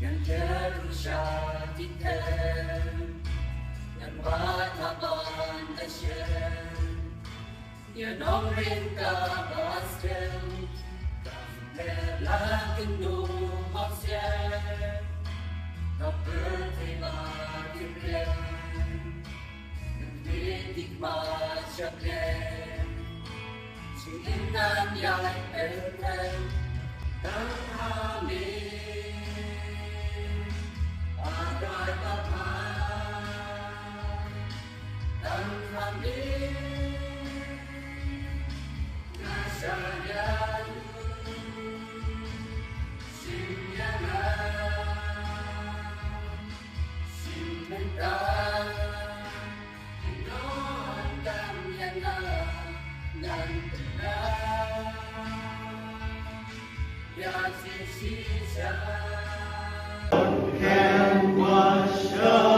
yang terusatikan dan wataban asyan yang mereka baskan terlalu numasyan tak berterima kasih yang detik masyarakat cintaan yang erken dan hamil Agar dapat dan kami SHANIAH simpan dan yang dan benar yang sisa can wash away